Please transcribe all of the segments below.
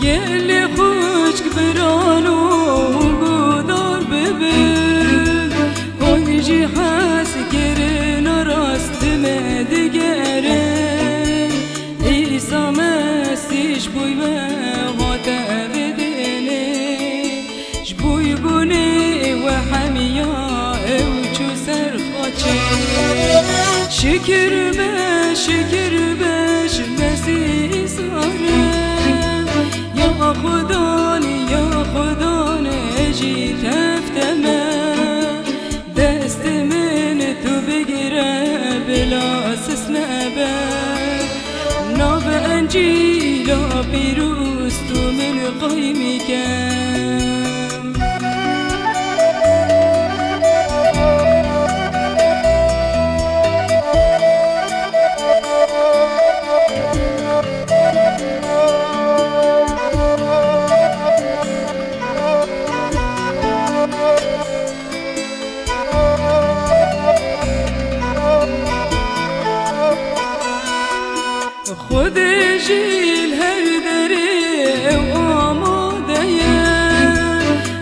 گل خوشک برانو گودار ببین کنجی حس گرن راست مدگره ایسا مسیش بوی و غاته بدنه جبوی بونه و حمیا او چو سر خاچه شکر بش نسی ساره یا خدا نجی تفتمه دست من تو بگیره بلا سسمه به ناب انجیلا پیروز تو من قایمی کم خود جیل هر دری و آماده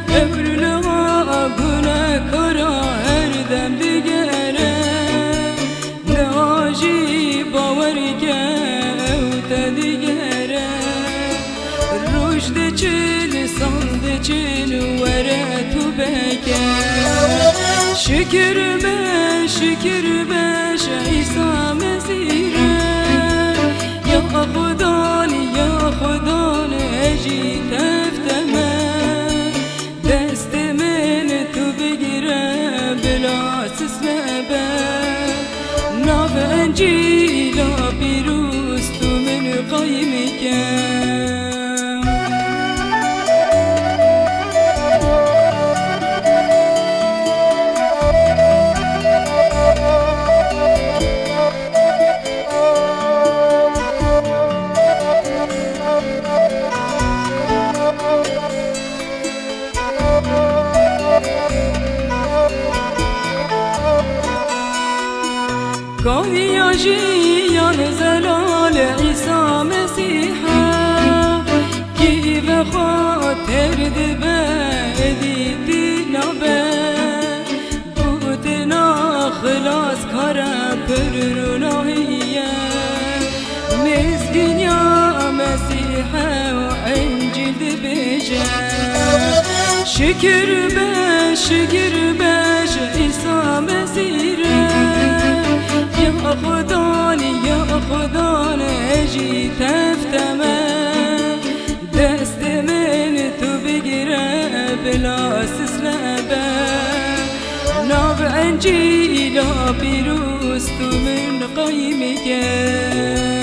ابرلغا گناه کرا هر دم دیگره ناجی باوری که او تا دیگره رشد چل سند چل وره تو بکر شکر بش عیسا مسیره یا خدا نجی تفتمه دست من تو بگیره بلا سسمه به ناب انجیلا پیروز تو من قایمی کم گاهی آجیان زلال عیسی مسیحا کی به خاطر دبی نابه بودنا خلاص کارا پر روناهیه مسکین یا مسیحا و انجیل دبیجه شکر بش عیسی مسیحا یا خدا نجی تفتمه دست من تو بگیره بلا سسمه به ناب انجیلا پیروز تو من قایمی که